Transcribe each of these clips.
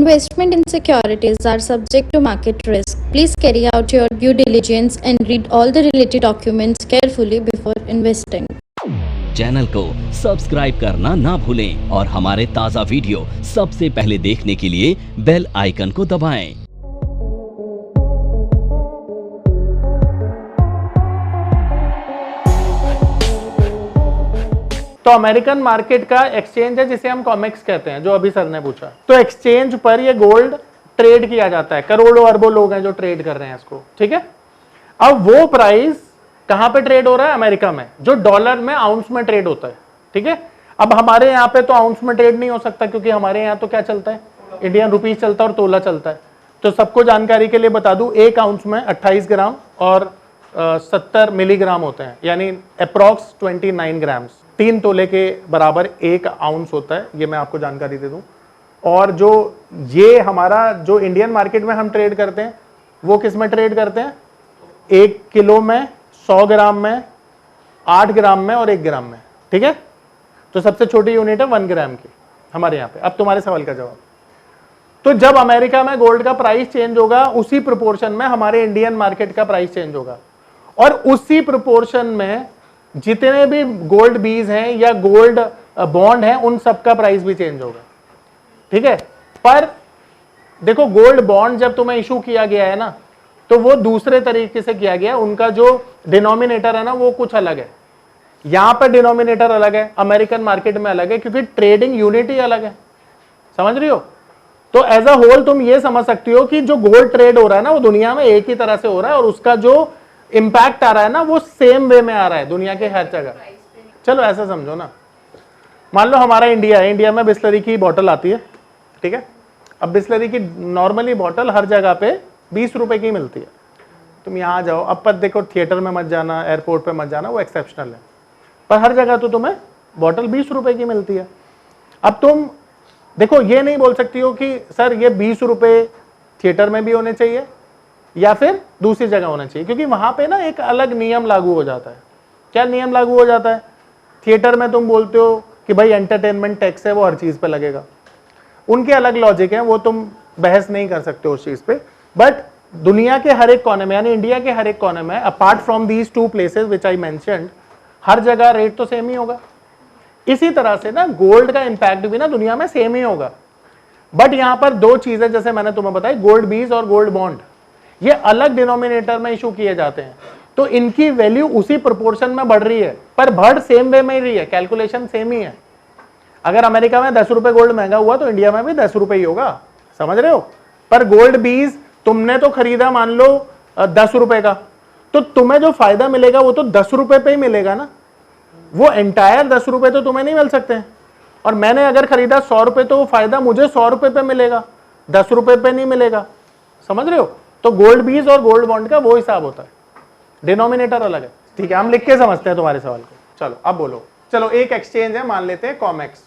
Investment in securities are subject to market risk. Please carry out your due diligence and read all the related documents carefully before investing. Channel को subscribe करना ना भूलें और हमारे ताज़ा video सबसे पहले देखने के लिए बेल आइकन को दबाएं। तो अमेरिकन मार्केट का एक्सचेंज है जिसे हम कॉमेक्स कहते हैं, जो अभी सर ने पूछा। तो एक्सचेंज पर ये गोल्ड ट्रेड किया जाता है, करोड़ों अरबों लोग हैं जो ट्रेड कर रहे हैं इसको, ठीक है। अब वो प्राइस कहां पे ट्रेड हो रहा है? अमेरिका में, जो डॉलर में आउंस में ट्रेड होता है, ठीक है। अब हमारे यहाँ पे तो आउंस में ट्रेड नहीं हो सकता, क्योंकि हमारे यहाँ तो क्या चलता है, इंडियन रुपीज चलता है और तोला चलता है। तो सबको जानकारी के लिए बता दूं, एक आउंस में 28 ग्राम और 70 मिलीग्राम होते हैं, यानी अप्रॉक्स 29 ग्राम्स, 3 तोले के बराबर एक आउंस होता है। ये मैं आपको जानकारी दे दूं। और जो ये हमारा जो इंडियन मार्केट में हम ट्रेड करते हैं, वो किस में ट्रेड करते हैं? 1 किलो में, 100 ग्राम में, 8 ग्राम में और 1 ग्राम में, ठीक है। तो सबसे छोटी यूनिट है 1 ग्राम की हमारे यहाँ पे। अब तुम्हारे सवाल का जवाब, तो जब अमेरिका में गोल्ड का प्राइस चेंज होगा, उसी प्रोपोर्शन में हमारे इंडियन मार्केट का प्राइस चेंज होगा, और उसी प्रोपोर्शन में जितने भी गोल्ड बीज हैं या गोल्ड बॉन्ड हैं, उन सबका प्राइस भी चेंज होगा, ठीक है। पर देखो, गोल्ड बॉन्ड जब तुम्हें इशू किया गया है ना, तो वो दूसरे तरीके से किया गया, उनका जो डिनोमिनेटर है ना, वो कुछ अलग है। यहां पर डिनोमिनेटर अलग है, अमेरिकन मार्केट में अलग है, क्योंकि ट्रेडिंग यूनिट ही अलग है, समझ रही हो। तो एज अ होल तुम ये समझ सकती हो कि जो गोल्ड ट्रेड हो रहा है ना, वो दुनिया में एक ही तरह से हो रहा है, और उसका जो इंपैक्ट आ रहा है ना, वो सेम वे में आ रहा है दुनिया के हर जगह। चलो ऐसा समझो ना, मान लो हमारा इंडिया है, इंडिया में बिस्लरी की बोतल आती है, ठीक है। अब बिस्लरी की नॉर्मली बोतल हर जगह पे 20 रुपए की मिलती है। तुम यहाँ जाओ, अब पर देखो, थिएटर में मत जाना, एयरपोर्ट पे मत जाना, वो एक्सेप्शनल है, पर हर जगह तो तुम्हें बोतल 20 रुपए की मिलती है। अब तुम देखो, ये नहीं बोल सकती हो कि सर ये 20 रुपए थिएटर में भी होने चाहिए या फिर दूसरी जगह होना चाहिए, क्योंकि वहां पे ना एक अलग नियम लागू हो जाता है। क्या नियम लागू हो जाता है? थिएटर में तुम बोलते हो कि भाई एंटरटेनमेंट टैक्स है, वो हर चीज पे लगेगा, उनके अलग लॉजिक है, वो तुम बहस नहीं कर सकते उस चीज पे। बट दुनिया के हर एक कोने में, यानी इंडिया के हर एक कोने में, apart from these 2 places which I mentioned, हर जगह रेट तो सेम ही होगा। इसी तरह से ना गोल्ड का इंपैक्ट भी ना दुनिया में सेम ही होगा। बट यहां पर 2 चीजें, जैसे मैंने तुम्हें बताई, गोल्ड बीज और गोल्ड बॉन्ड, ये अलग डिनोमिनेटर में इशू किए जाते हैं, तो इनकी वैल्यू उसी प्रोपोर्शन में बढ़ रही है, पर बढ़ सेम वे में ही रही है, कैलकुलेशन सेम ही है। अगर अमेरिका में 10 रुपए गोल्ड महंगा हुआ, तो इंडिया में भी 10 रुपए ही होगा, समझ रहे हो। पर गोल्ड बीज तुमने तो खरीदा मान लो 10 रुपए का, तो तुम्हें जो फायदा मिलेगा वो तो 10 रुपए पे ही मिलेगा ना, वो एंटायर 10 रुपए तो तुम्हें नहीं मिल सकते हैं। और मैंने अगर खरीदा 100 रुपए, तो वो फायदा मुझे 100 रुपए पे मिलेगा, 10 रुपए पे नहीं मिलेगा, समझ रहे हो। तो गोल्ड बीज और गोल्ड बॉन्ड का वो हिसाब होता है, डिनोमिनेटर अलग है, ठीक है। हम लिख के समझते हैं तुम्हारे सवाल को। चलो अब बोलो। चलो, एक एक्सचेंज है, मान लेते हैं कॉमेक्स।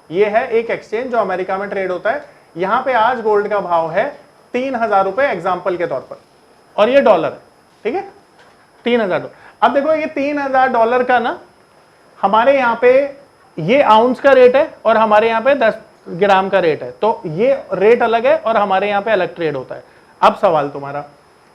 ये है एक एक्सचेंज जो अमेरिका में ट्रेड होता है। यहां पे आज गोल्ड का भाव है 3000 रुपए एग्जाम्पल के तौर पर, और ये डॉलर है, ठीक है, 3000 डॉलर। अब देखो, ये 3000 डॉलर का ना, हमारे यहाँ पे ये आउंस का रेट है और हमारे यहाँ पे 10 ग्राम का रेट है, तो ये रेट अलग है और हमारे यहाँ पे अलग ट्रेड होता है। अब सवाल तुम्हारा,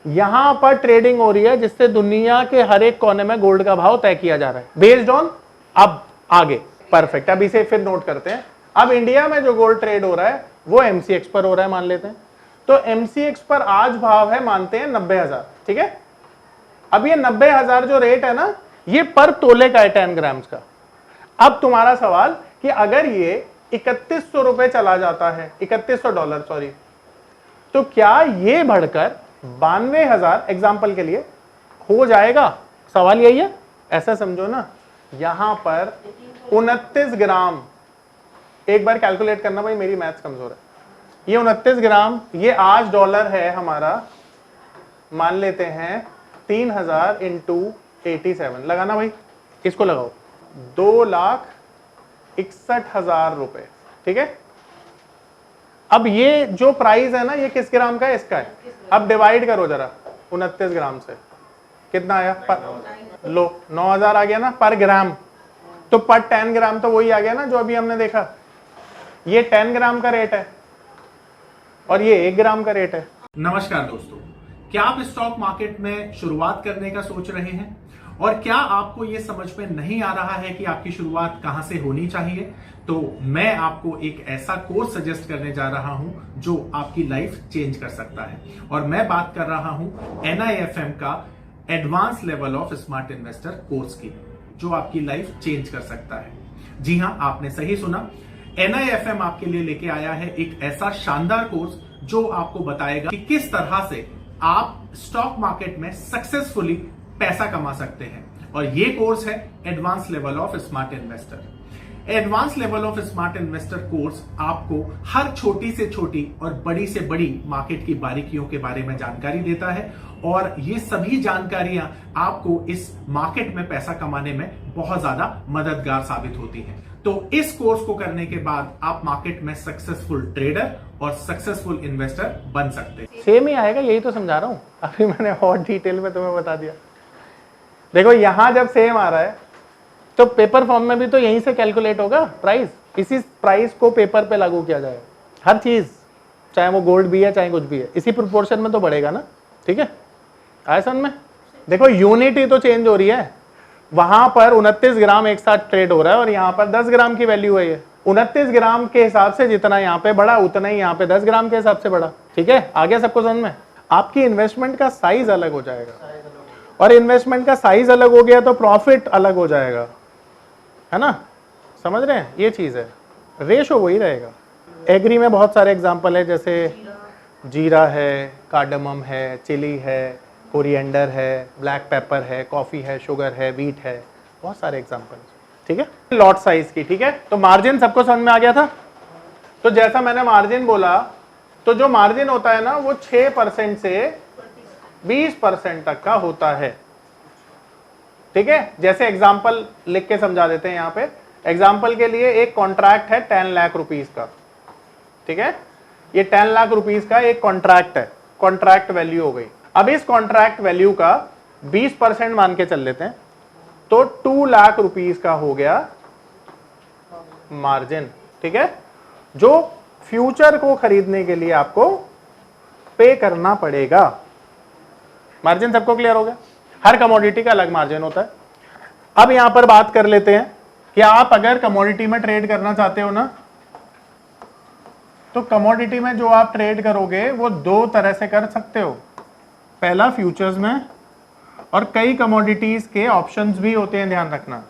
यहां पर ट्रेडिंग हो रही है जिससे दुनिया के हर एक कोने में गोल्ड का भाव तय किया जा रहा है, बेस्ड ऑन, अब आगे परफेक्ट, अब इसे फिर नोट करते हैं। अब इंडिया में जो गोल्ड ट्रेड हो रहा है वो एमसीएक्स पर हो रहा है, मान लेते हैं। तो एमसीएक्स पर आज भाव है, मानते हैं 90,000, ठीक है। अब ये 90,000 जो रेट है ना, ये पर तोले का है, 10 ग्राम्स का। अब तुम्हारा सवाल कि अगर ये 3100 रुपए चला जाता है, 3100 डॉलर सॉरी, तो क्या ये बढ़कर 92,000 एग्जाम्पल के लिए हो जाएगा? सवाल यही है, ऐसा समझो ना। यहां पर 29 ग्राम, एक बार कैलकुलेट करना भाई, मेरी मैथ्स कमजोर है। ये 29 ग्राम, ये आज डॉलर है हमारा, मान लेते हैं 3000 इंटू 87, लगाना भाई, इसको लगाओ, 2,61,000 रुपए, ठीक है। अब ये जो प्राइस है ना, ये किस ग्राम का है? इसका है। अब डिवाइड करो जरा 29 ग्राम से, कितना आया? लो 9,000 आ गया ना पर ग्राम। तो पर 10 ग्राम तो वही आ गया ना जो अभी हमने देखा, ये 10 ग्राम का रेट है, और ये 1 ग्राम का रेट है। नमस्कार दोस्तों, क्या आप स्टॉक मार्केट में शुरुआत करने का सोच रहे हैं और क्या आपको ये समझ में नहीं आ रहा है कि आपकी शुरुआत कहां से होनी चाहिए? तो मैं आपको एक ऐसा कोर्स सजेस्ट करने जा रहा हूं जो आपकी लाइफ चेंज कर सकता है, और मैं बात कर रहा हूं NIFM का advance level of smart investor course की, जो आपकी लाइफ चेंज कर सकता है। जी हां, आपने सही सुना, NIFM आपके लिए लेके आया है एक ऐसा शानदार कोर्स जो आपको बताएगा कि किस तरह से आप स्टॉक मार्केट में सक्सेसफुली पैसा कमा सकते हैं। और ये कोर्स है advance level of smart investor. Advance level of smart investor course आपको हर छोटी से छोटी और बड़ी से बड़ी मार्केट की बारीकियों के बारे में जानकारी देता है, और ये सभी जानकारियां आपको इस मार्केट में पैसा कमाने में बहुत ज्यादा मददगार साबित होती हैं। तो इस कोर्स को करने के बाद आप मार्केट में सक्सेसफुल ट्रेडर और सक्सेसफुल इन्वेस्टर बन सकते हैं। सेम ही आएगा, यही तो समझा रहा हूं, अभी मैंने और डिटेल में तुम्हें बता दिया। देखो यहां जब सेम आ रहा है तो पेपर फॉर्म में भी तो यहीं से कैलकुलेट होगा प्राइस, इसी प्राइस को पेपर पे लागू किया जाएगा। हर चीज, चाहे वो गोल्ड भी है चाहे कुछ भी है, इसी प्रोपोर्शन में तो बढ़ेगा ना। ठीक है, आया समझ में? देखो यूनिट ही तो चेंज हो रही है। वहां पर 29 ग्राम एक साथ ट्रेड हो रहा है और यहाँ पर 10 ग्राम की वैल्यू है। ये 29 ग्राम के हिसाब से जितना यहाँ पे बढ़ा उतना ही यहाँ पे 10 ग्राम के हिसाब से बढ़ा। ठीक है, आ गया सबको समझ में? आपकी इन्वेस्टमेंट का साइज अलग हो जाएगा, और इन्वेस्टमेंट का साइज अलग हो गया तो प्रॉफिट अलग हो जाएगा, है ना? समझ रहे हैं? ये चीज है, रेशो वही रहेगा। एग्री में बहुत सारे एग्जाम्पल है, जैसे जीरा है, कार्डमम है, चिली है, कोरिएंडर है, ब्लैक पेपर है, कॉफी है, शुगर है, व्हीट है, बहुत सारे एग्जाम्पल। ठीक है, लॉट साइज की। ठीक है, तो मार्जिन सबको समझ में आ गया था? तो जैसा मैंने मार्जिन बोला, तो जो मार्जिन होता है ना वो 6% से 20% तक का होता है। ठीक है, जैसे एग्जाम्पल लिख के समझा देते हैं। यहाँ पे एग्जाम्पल के लिए एक कॉन्ट्रैक्ट है 10 लाख रुपीस का। ठीक है, ये 10 लाख रुपीस का एक कॉन्ट्रैक्ट है, कॉन्ट्रैक्ट वैल्यू हो गई। अब इस कॉन्ट्रैक्ट वैल्यू का 20% मान के चल लेते हैं, तो 2 लाख रुपीस का हो गया मार्जिन। ठीक है, जो फ्यूचर को खरीदने के लिए आपको पे करना पड़ेगा। मार्जिन सबको क्लियर हो गया? हर कमोडिटी का अलग मार्जिन होता है। अब यहां पर बात कर लेते हैं कि आप अगर कमोडिटी में ट्रेड करना चाहते हो ना, तो कमोडिटी में जो आप ट्रेड करोगे वो 2 तरह से कर सकते हो। पहला फ्यूचर्स में, और कई कमोडिटीज के ऑप्शंस भी होते हैं, ध्यान रखना।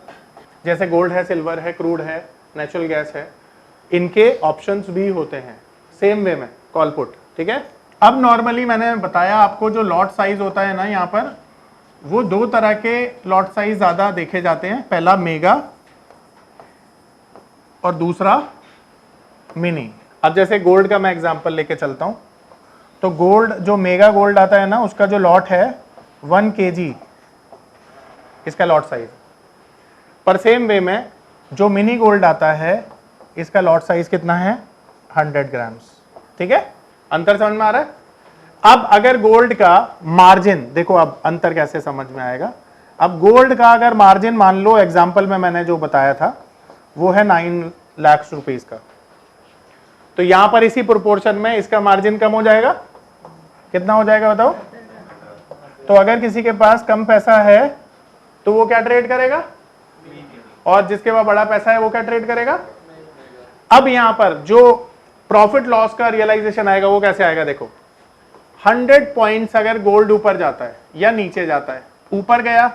जैसे गोल्ड है, सिल्वर है, क्रूड है, नेचुरल गैस है, इनके ऑप्शंस भी होते हैं सेम वे में, कॉल पुट। ठीक है, अब नॉर्मली मैंने बताया आपको जो लॉट साइज होता है ना, यहाँ पर वो 2 तरह के लॉट साइज ज्यादा देखे जाते हैं। पहला मेगा और दूसरा मिनी। अब जैसे गोल्ड का मैं एग्जांपल लेके चलता हूं, तो गोल्ड, जो मेगा गोल्ड आता है ना, उसका जो लॉट है 1 kg, इसका लॉट साइज। पर सेम वे में जो मिनी गोल्ड आता है, इसका लॉट साइज कितना है? 100 ग्राम्स। ठीक है, अंतर समझ में आ रहा है? अब अगर गोल्ड का मार्जिन देखो, अब अंतर कैसे समझ में आएगा। अब गोल्ड का अगर मार्जिन मान लो, एग्जाम्पल में मैंने जो बताया था वो है 9 लाख रुपीस का, तो यहां पर इसी प्रोपोर्शन में इसका मार्जिन कम हो जाएगा। कितना हो जाएगा बताओ? तो अगर किसी के पास कम पैसा है तो वो क्या ट्रेड करेगा, और जिसके पास बड़ा पैसा है वो क्या ट्रेड करेगा? अब यहां पर जो प्रॉफिट लॉस का रियलाइजेशन आएगा वो कैसे आएगा? देखो, 100 पॉइंट्स अगर गोल्ड ऊपर जाता है या नीचे जाता है, ऊपर गया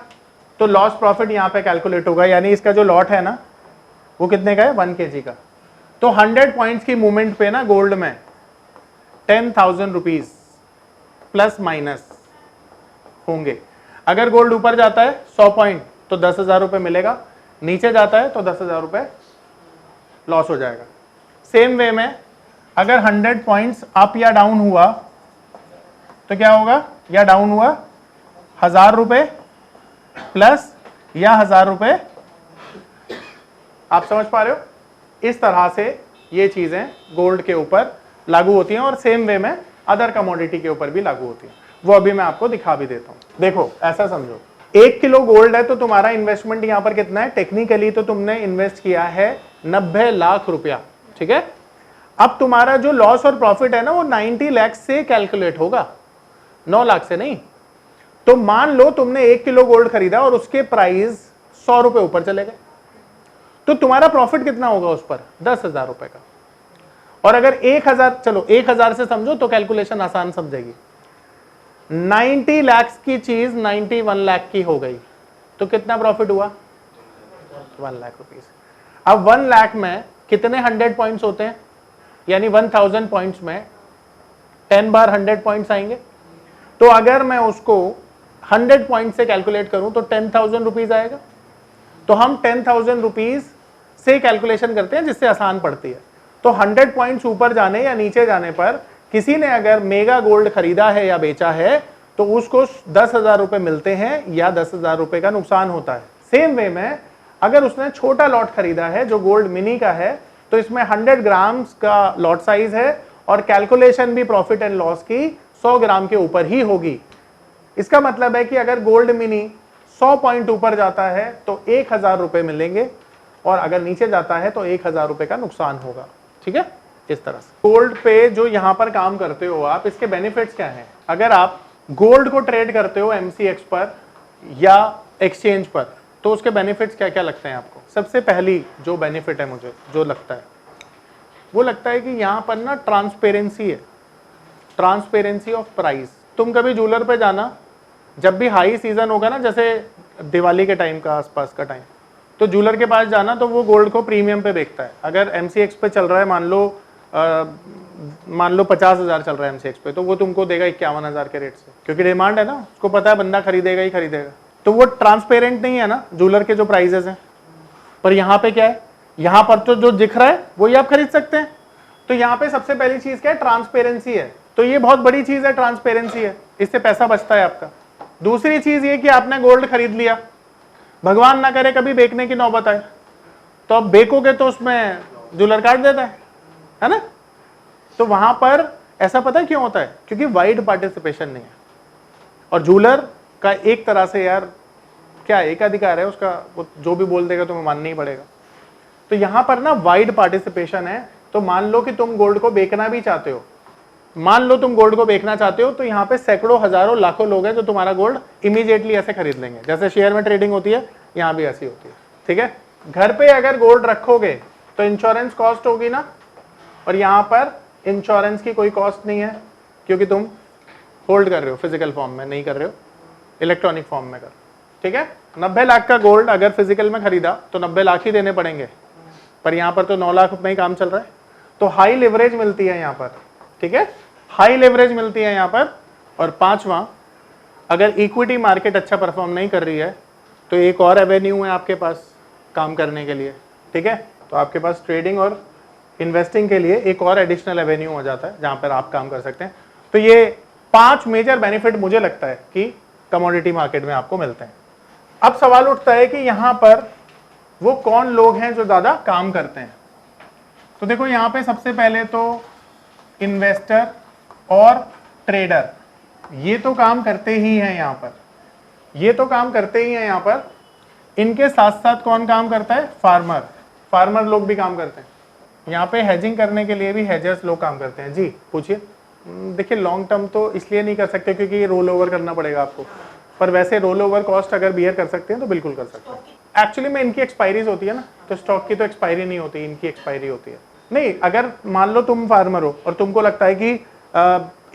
तो लॉस प्रॉफिट यहां पे कैलकुलेट होगा, यानी इसका जो लॉट है ना वो कितने का है? 1 kg का। तो 100 पॉइंट्स की मूवमेंट पे ना गोल्ड में 10,000 रुपीज प्लस माइनस होंगे। अगर गोल्ड ऊपर जाता है 100 पॉइंट तो 10,000 रुपए मिलेगा, नीचे जाता है तो 10,000 रुपए लॉस हो जाएगा। सेम वे में अगर 100 पॉइंट्स अप या डाउन हुआ तो क्या होगा? या डाउन हुआ 1,000 रुपए प्लस या 1,000 रुपए। आप समझ पा रहे हो? इस तरह से ये चीजें गोल्ड के ऊपर लागू होती हैं, और सेम वे में अदर कमोडिटी के ऊपर भी लागू होती है। वो अभी मैं आपको दिखा भी देता हूं। देखो, ऐसा समझो, 1 किलो गोल्ड है तो तुम्हारा इन्वेस्टमेंट यहां पर कितना है? टेक्निकली तो तुमने इन्वेस्ट किया है 90 लाख रुपया। ठीक है, अब तुम्हारा जो लॉस और प्रॉफिट है ना वो 90 लाख से कैलकुलेट होगा, 9 लाख से नहीं। तो मान लो तुमने 1 किलो गोल्ड खरीदा और उसके प्राइस 100 रुपए ऊपर चले गए, तो तुम्हारा प्रॉफिट कितना होगा उस पर? 10,000 रुपए का। और अगर 1000, चलो 1000 से समझो तो कैलकुलेशन आसान समझेगी। 90 लाख की चीज 91 लाख की हो गई, तो कितना प्रॉफिट हुआ? 1 लाख रुपीस। अब 1 लाख में कितने 100 पॉइंट्स होते हैं? यानी 1000 पॉइंट्स में 10 बार 100 पॉइंट्स आएंगे। तो अगर मैं उसको 100 पॉइंट से कैलकुलेट करूं तो 10,000 रुपीज आएगा। तो हम 10,000 रुपीज से कैलकुलेशन करते हैं जिससे आसान पड़ती है। तो 100 पॉइंट्स ऊपर जाने या नीचे जाने पर किसी ने अगर मेगा गोल्ड खरीदा है या बेचा है तो उसको 10,000 रुपए मिलते हैं या 10,000 रुपए का नुकसान होता है। सेम वे में अगर उसने छोटा लॉट खरीदा है जो गोल्ड मिनी का है, तो इसमें 100 ग्राम्स का लॉट साइज है और कैलकुलेशन भी प्रॉफिट एंड लॉस की 100 ग्राम के ऊपर ही होगी। इसका मतलब है कि अगर गोल्ड मिनी 100 पॉइंट ऊपर जाता है तो 1,000 रुपए मिलेंगे और अगर नीचे जाता है तो 1,000 रुपए का नुकसान होगा। ठीक है, इस तरह से गोल्ड पे जो यहां पर काम करते हो आप, इसके बेनिफिट्स क्या हैं? अगर आप गोल्ड को ट्रेड करते हो MCX पर या एक्सचेंज पर, तो उसके बेनिफिट्स क्या क्या लगते हैं आपको? सबसे पहली जो बेनिफिट है मुझे जो लगता है वो लगता है कि यहां पर ना ट्रांसपेरेंसी है, ट्रांसपेरेंसी ऑफ प्राइस। तुम कभी ज्वेलर पे जाना, जब भी हाई सीजन होगा ना, जैसे दिवाली के टाइम का आसपास का टाइम, तो ज्वेलर के पास जाना तो वो गोल्ड को प्रीमियम पे बेचता है। अगर MCX पे चल रहा है मान लो 50,000 चल रहा है MCX पे, तो वो तुमको देगा 51,000 के रेट से, क्योंकि डिमांड है ना, उसको पता है बंदा खरीदेगा ही खरीदेगा। तो वो ट्रांसपेरेंट नहीं है ना ज्वेलर के जो प्राइजेस हैं। पर यहाँ पे क्या है? यहाँ पर तो जो दिख रहा है वही आप खरीद सकते हैं। तो यहाँ पे सबसे पहली चीज क्या है? ट्रांसपेरेंसी है। तो ये बहुत बड़ी चीज है, ट्रांसपेरेंसी है, इससे पैसा बचता है आपका। दूसरी चीज ये कि आपने गोल्ड खरीद लिया, भगवान ना करे कभी बेचने की नौबत आए, तो अब बेचोगे तो उसमें ज्वेलर काट देता है ना। तो वहां पर ऐसा पता है क्यों होता है? क्योंकि वाइड पार्टिसिपेशन नहीं है। और ज्वेलर का एक तरह से यार क्या एक अधिकार है उसका, वो जो भी बोल देगा तुम्हें मानना ही पड़ेगा। तो यहां पर ना वाइड पार्टिसिपेशन है। तो मान लो कि तुम गोल्ड को बेचना भी चाहते हो, मान लो तुम गोल्ड को बेचना चाहते हो, तो यहाँ पे सैकड़ों हजारों लाखों लोग हैं जो तुम्हारा गोल्ड इमीडिएटली ऐसे खरीद लेंगे। जैसे शेयर में ट्रेडिंग होती है, यहाँ भी ऐसी होती है। ठीक है, घर पे अगर गोल्ड रखोगे तो इंश्योरेंस कॉस्ट होगी ना, और यहाँ पर इंश्योरेंस की कोई कॉस्ट नहीं है क्योंकि तुम होल्ड कर रहे हो, फिजिकल फॉर्म में नहीं कर रहे हो, इलेक्ट्रॉनिक फॉर्म में कर। ठीक है, 90 लाख का गोल्ड अगर फिजिकल में खरीदा तो 90 लाख ही देने पड़ेंगे, पर यहाँ पर तो 9 लाख में ही काम चल रहा है। तो हाई लेवरेज मिलती है यहाँ पर। ठीक है, हाई लेवरेज मिलती है यहाँ पर। और पांचवा, अगर इक्विटी मार्केट अच्छा परफॉर्म नहीं कर रही है तो एक और एवेन्यू है आपके पास काम करने के लिए। ठीक है, तो आपके पास ट्रेडिंग और इन्वेस्टिंग के लिए एक और एडिशनल एवेन्यू हो जाता है जहां पर आप काम कर सकते हैं। तो ये 5 मेजर बेनिफिट मुझे लगता है कि कमोडिटी मार्केट में आपको मिलते हैं। अब सवाल उठता है कि यहां पर वो कौन लोग हैं जो ज्यादा काम करते हैं। तो देखो यहाँ पे सबसे पहले तो इन्वेस्टर और ट्रेडर, ये तो काम करते ही हैं यहाँ पर, ये तो काम करते ही हैं यहाँ पर। इनके साथ साथ कौन काम करता है? फार्मर, फार्मर लोग भी काम करते हैं। यहाँ पे हेजिंग करने के लिए भी हेजर्स लोग काम करते हैं। जी पूछिए। देखिए लॉन्ग टर्म तो इसलिए नहीं कर सकते क्योंकि रोल ओवर करना पड़ेगा आपको, पर वैसे रोल ओवर कॉस्ट अगर बियर कर सकते हैं तो बिल्कुल कर सकते हैं। एक्चुअली में इनकी एक्सपायरीज होती है ना, तो स्टॉक की तो एक्सपायरी नहीं होती, इनकी एक्सपायरी होती है। नहीं, अगर मान लो तुम फार्मर हो और तुमको लगता है कि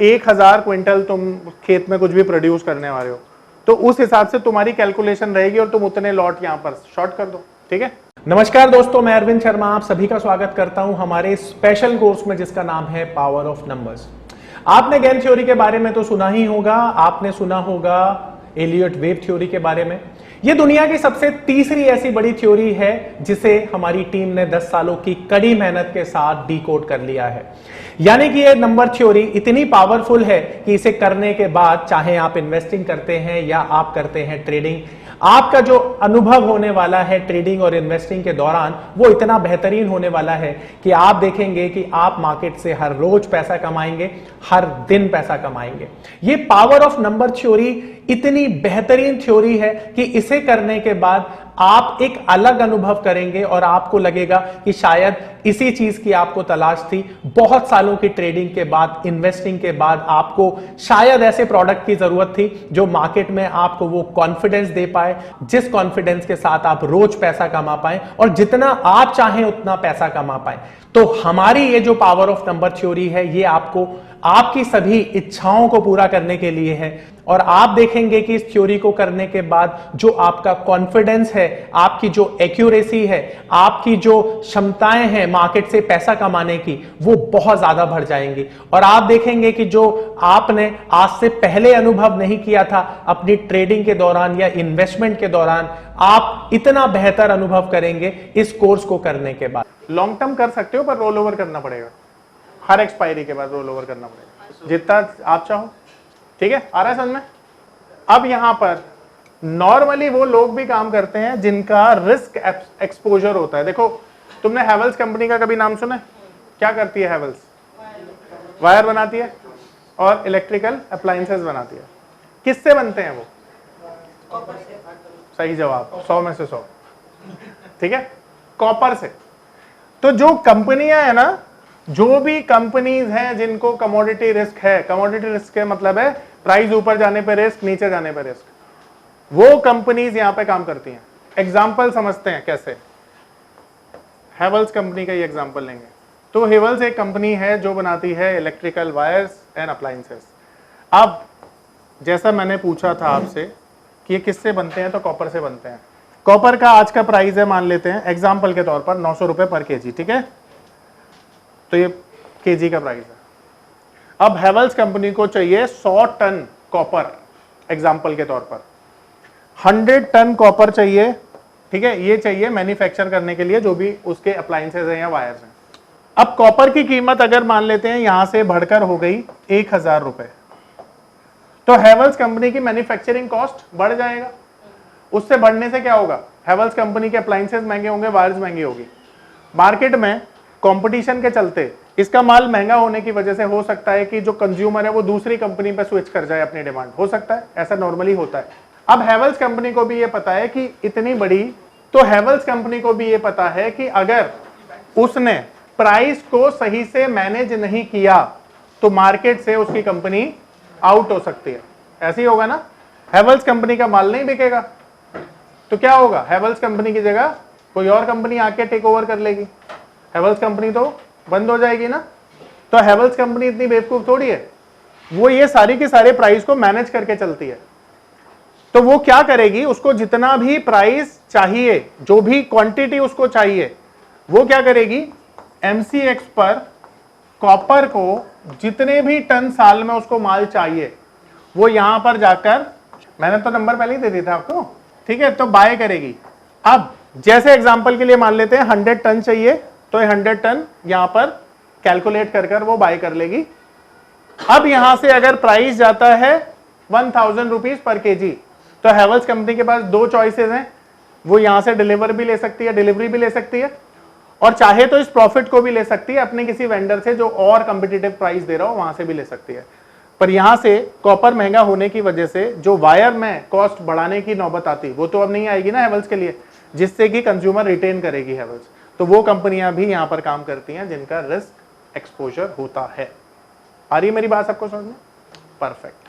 1000 क्विंटल तुम खेत में कुछ भी प्रोड्यूस करने वाले हो, तो उस हिसाब से तुम्हारी कैलकुलेशन रहेगी और तुम उतने लॉट यहाँ पर शॉर्ट कर दो। ठीक है, नमस्कार दोस्तों, मैं अरविंद शर्मा आप सभी का स्वागत करता हूं हमारे स्पेशल कोर्स में जिसका नाम है पावर ऑफ नंबर्स। आपने गेम थ्योरी के बारे में तो सुना ही होगा, आपने सुना होगा एलियट वेव थ्योरी के बारे में। यह दुनिया की सबसे तीसरी ऐसी बड़ी थ्योरी है जिसे हमारी टीम ने 10 सालों की कड़ी मेहनत के साथ डिकोड कर लिया है। यानी कि यह नंबर थ्योरी इतनी पावरफुल है कि इसे करने के बाद चाहे आप इन्वेस्टिंग करते हैं या आप करते हैं ट्रेडिंग, आपका जो अनुभव होने वाला है ट्रेडिंग और इन्वेस्टिंग के दौरान वो इतना बेहतरीन होने वाला है कि आप देखेंगे कि आप मार्केट से हर रोज पैसा कमाएंगे, हर दिन पैसा कमाएंगे। ये पावर ऑफ नंबर थ्योरी इतनी बेहतरीन थ्योरी है कि इसे करने के बाद आप एक अलग अनुभव करेंगे और आपको लगेगा कि शायद इसी चीज की आपको तलाश थी। बहुत सालों की ट्रेडिंग के बाद, इन्वेस्टिंग के बाद आपको शायद ऐसे प्रोडक्ट की जरूरत थी जो मार्केट में आपको वो कॉन्फिडेंस दे पाए, जिस कॉन्फिडेंस के साथ आप रोज पैसा कमा पाए और जितना आप चाहें उतना पैसा कमा पाए। तो हमारी ये जो पावर ऑफ नंबर थ्योरी है, ये आपको आपकी सभी इच्छाओं को पूरा करने के लिए है। और आप देखेंगे कि इस थ्योरी को करने के बाद जो आपका कॉन्फिडेंस है, आपकी जो एक्यूरेसी है, आपकी जो क्षमताएं हैं मार्केट से पैसा कमाने की, वो बहुत ज्यादा बढ़ जाएंगी। और आप देखेंगे कि जो आपने आज से पहले अनुभव नहीं किया था अपनी ट्रेडिंग के दौरान या इन्वेस्टमेंट के दौरान, आप इतना बेहतर अनुभव करेंगे इस कोर्स को करने के बाद। लॉन्ग टर्म कर सकते हो पर रोल ओवर करना पड़ेगा, हर एक्सपायरी के बाद रोल ओवर करना पड़ेगा जितना आप चाहो। ठीक है, आ रहा है समझ में? अब यहां पर नॉर्मली वो लोग भी काम करते हैं जिनका रिस्क एक्सपोजर होता है। देखो, तुमने हैवेल्स कंपनी का कभी नाम सुना है? क्या करती है हैवेल्स? वायर बनाती है और इलेक्ट्रिकल अप्लायंसेस बनाती है। किससे बनते हैं वो? सही जवाब, 100 में से 100। ठीक है, कॉपर से। तो जो कंपनियां है ना, जो भी कंपनीज हैं जिनको कमोडिटी रिस्क है, कमोडिटी रिस्क के मतलब है प्राइस ऊपर जाने पे रिस्क, नीचे जाने पे रिस्क, वो कंपनीज यहां पे काम करती हैं। एग्जांपल समझते हैं कैसे। हेवल्स कंपनी का ही एग्जांपल लेंगे। तो हेवल्स एक कंपनी है जो बनाती है इलेक्ट्रिकल वायर्स एंड अप्लायंसेस। अब जैसा मैंने पूछा था आपसे कि ये किससे बनते हैं, तो कॉपर से बनते हैं। कॉपर का आज का प्राइस है, मान लेते हैं एग्जाम्पल के तौर पर 900 रुपए पर केजी। ठीक है, तो ये केजी का प्राइस है। अब हेवल्स कंपनी को चाहिए 100 टन कॉपर, एग्जाम्पल के तौर पर 100 टन कॉपर चाहिए। ठीक है, ये चाहिए मैन्युफैक्चर करने के लिए जो भी उसके अप्लायंसेस हैं या वायर्स हैं। अब कॉपर की कीमत अगर मान लेते हैं यहां से बढ़कर हो गई 1000 रुपए, तो हेवल्स कंपनी की मैन्युफैक्चरिंग कॉस्ट बढ़ जाएगा। उससे बढ़ने से क्या होगा? हेवल्स कंपनी के अप्लायंसेस महंगे होंगे, वायर्स महंगी होगी। मार्केट में कंपटीशन के चलते इसका माल महंगा होने की वजह से हो सकता है कि जो कंज्यूमर है वो दूसरी कंपनी पर स्विच कर जाए अपनी डिमांड, हो सकता है, ऐसा नॉर्मली होता है। अब हेवल्स कंपनी को भी ये पता है कि इतनी बड़ी, तो हेवल्स कंपनी को भी ये पता है कि अगर उसने प्राइस को सही से मैनेज नहीं किया तो मार्केट से उसकी कंपनी आउट हो सकती है। ऐसे ही होगा ना, हेवल्स कंपनी का माल नहीं बिकेगा तो क्या होगा? हेवल्स कंपनी की जगह कोई और कंपनी आके टेक ओवर कर लेगी, हेवल्स कंपनी तो बंद हो जाएगी ना। तो हेवल्स कंपनी इतनी बेवकूफ थोड़ी है, वो ये सारी के सारे प्राइस को मैनेज करके चलती है। तो वो क्या करेगी, उसको जितना भी प्राइस चाहिए, जो भी क्वांटिटी उसको चाहिए, वो क्या करेगी, एमसीएक्स पर कॉपर को जितने भी टन साल में उसको माल चाहिए वो यहां पर जाकर, मैंने तो नंबर पहले ही दे दिया था आपको, ठीक है, तो बाय करेगी। अब जैसे एग्जांपल के लिए मान लेते हैं 100 टन चाहिए, तो 100 टन यहां पर कैलकुलेट कर वो बाय कर लेगी। अब यहां से अगर प्राइस जाता है 1000 रुपीज पर केजी, तो हेवल्स कंपनी के पास दो चॉइसेस हैं, वो यहां से डिलीवर भी ले सकती है, डिलीवरी भी ले सकती है, और चाहे तो इस प्रॉफिट को भी ले सकती है अपने किसी वेंडर से जो और कंपिटिटिव प्राइस दे रहा हो, वहां से भी ले सकती है। पर यहां से कॉपर महंगा होने की वजह से जो वायर में कॉस्ट बढ़ाने की नौबत आती, वो तो अब नहीं आएगी ना हेवल्स के लिए, जिससे कि कंज्यूमर रिटेन करेगी हेवल्स। तो वो कंपनियां भी यहां पर काम करती हैं जिनका रिस्क एक्सपोजर होता है। आ रही है मेरी बात सबको समझ में? परफेक्ट।